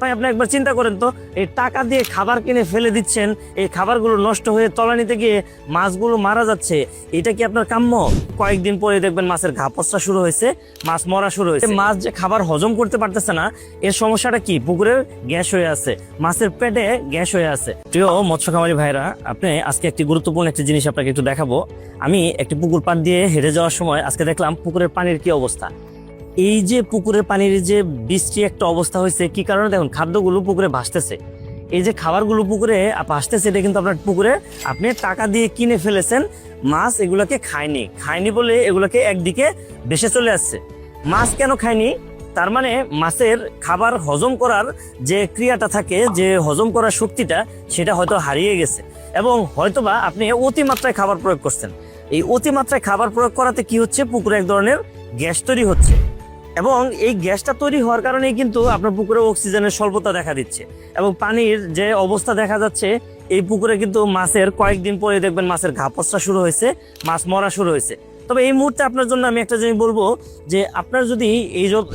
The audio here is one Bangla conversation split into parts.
ভাই আপনি একবার চিন্তা করেন তো, এই টাকা দিয়ে খাবার কিনে ফেলে দিচ্ছেন, এই খাবারগুলো নষ্ট হয়ে তলানিতে গিয়ে মাছগুলো মারা যাচ্ছে, এটা কি আপনার কাম্য? কয়েকদিন পরে দেখবেন মাছের ঘা পচা শুরু হয়েছে, মাছ মরা শুরু হয়েছে। মাছ যে খাবার হজম করতে পারতেছে না, এর সমস্যাটা কি? পুকুরের গ্যাস হয়ে আছে, মাছের পেটে গ্যাস হয়ে আছে। প্রিয় মৎস্য খামারি ভাইরা, আপনি আজকে একটি গুরুত্বপূর্ণ একটি জিনিস আপনাকে একটু দেখাবো। আমি একটি পুকুর পাড় দিয়ে হেঁটে যাওয়ার সময় আজকে দেখলাম পুকুরের পানির কি অবস্থা। এই যে পুকুরের পানির যে বৃষ্টি একটা অবস্থা হয়েছে, কি কারণে? দেখুন, খাদ্যগুলো পুকুরে ভাসতেছে, এই যে খাবারগুলো পুকুরে ভাসতেছে, এটা কিন্তু আপনার পুকুরে আপনি টাকা দিয়ে কিনে ফেলেছেন। মাছ এগুলোকে খায়নি বলে এগুলোকে একদিকে ভেসে চলে আসছে। মাছ কেন খায়নি? তার মানে মাছের খাবার হজম করার যে ক্রিয়াটা থাকে, যে হজম করার শক্তিটা, সেটা হয়তো হারিয়ে গেছে, এবং হয়তোবা আপনি অতিমাত্রায় খাবার প্রয়োগ করছেন। এই অতিমাত্রায় খাবার প্রয়োগ করাতে কি হচ্ছে? পুকুরে এক ধরনের গ্যাস তৈরি হচ্ছে, এবং এই গ্যাসটা তৈরি হওয়ার কারণেই কিন্তু আপনার পুকুরে অক্সিজেনের স্বল্পতা দেখা দিচ্ছে, এবং পানির যে অবস্থা দেখা যাচ্ছে, এই পুকুরে কিন্তু মাছের কয়েকদিন পরে দেখবেন মাছের ঘা পচা শুরু হয়েছে, মাছ মরা শুরু হয়েছে। তবে এই মুহূর্তে আপনার জন্য আমি একটা জিনিস বলবো, যে আপনার যদি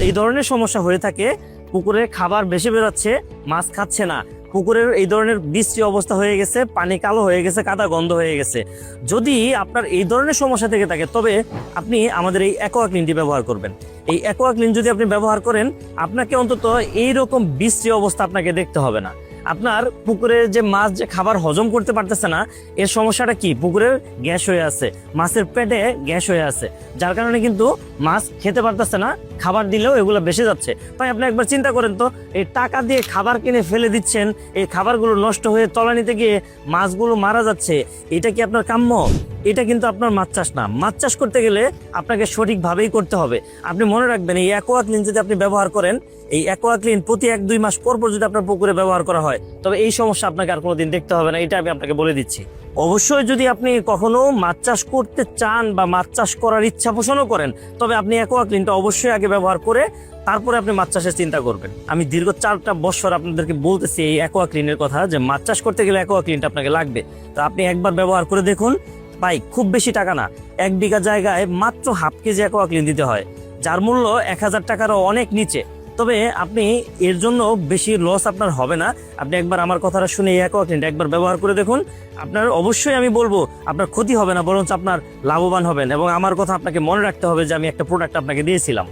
এই ধরনের সমস্যা হয়ে থাকে, পুকুরে খাবার বেশি বেরোচ্ছে, মাছ খাচ্ছে না, পুকুরের এই ধরনের বৃষ্টি অবস্থা হয়ে গেছে, পানি কালো হয়ে গেছে, কাদা গন্ধ হয়ে গেছে, যদি আপনার এই ধরনের সমস্যা থেকে থাকে, তবে আপনি আমাদের এই অ্যাকোয়া ক্লিনটি ব্যবহার করবেন। এই অ্যাকোয়া ক্লিন যদি আপনি ব্যবহার করেন, আপনাকে অন্তত এইরকম বৃষ্টি অবস্থা আপনাকে দেখতে হবে না। আপনার পুকুরে যে মাছ যে খাবার হজম করতে পারতেছে না, এর সমস্যাটা কি? পুকুরের গ্যাস হয়ে আছে, মাছের পেটে গ্যাস হয়ে আছে, যার কারণে কিন্তু মাছ খেতে পারতেছে না, খাবার দিলেও এগুলো বেঁচে যাচ্ছে। ভাই আপনি একবার চিন্তা করেন তো, এই টাকা দিয়ে খাবার কিনে ফেলে দিচ্ছেন, এই খাবারগুলো নষ্ট হয়ে তলানিতে গিয়ে মাছগুলো মারা যাচ্ছে, এটা কি আপনার কাম্য? এটা কিন্তু আপনার মাছ চাষ না। মাছ চাষ করতে গেলে আপনাকে সঠিকভাবেই করতে হবে। আপনি মনে রাখবেন, এই অ্যাকোয়া ক্লিন যদি আপনি ব্যবহার করেন, এই অ্যাকোয়া ক্লিন প্রতি 1-2 মাস পর যদি আপনার পুকুরে ব্যবহার করা হয়, তবে এই সমস্যা আপনাকে আর কোনোদিন দেখতে হবে না, এটা আমি আপনাকে বলে দিচ্ছি। অবশ্যই যদি আপনি কখনো মাছ চাষ করতে চান বা মাছ চাষ করার ইচ্ছা পোষণও করেন, তবে আপনি অ্যাকোয়া ক্লিনটা অবশ্যই আগে ব্যবহার করে তারপরে আপনি মাছ চাষের চিন্তা করবেন। আমি দীর্ঘ 4টা বছর আপনাদেরকে বলতেছি এই অ্যাকোয়া ক্লিনের কথা, যে মাছ চাষ করতে গেলে অ্যাকোয়া ক্লিনটা আপনাকে লাগবে। তো আপনি একবার ব্যবহার করে দেখুন ভাই, খুব বেশি টাকা না, 1 বিঘা জায়গায় মাত্র ½ কেজি অ্যাকোয়া ক্লিন দিতে হয়, যার মূল্য 1000 টাকারও অনেক নিচে। তবে আপনি এর জন্য বেশি লস আপনার হবে না। আপনি একবার আমার কথাটা শুনে এই অ্যাকোয়া ক্লিনটা একবার ব্যবহার করে দেখুন, আপনার অবশ্যই আমি বলবো আপনার ক্ষতি হবে না, বরঞ্চ আপনার লাভবান হবেন। এবং আমার কথা আপনাকে মনে রাখতে হবে যে আমি একটা প্রোডাক্ট আপনাকে দিয়েছিলাম।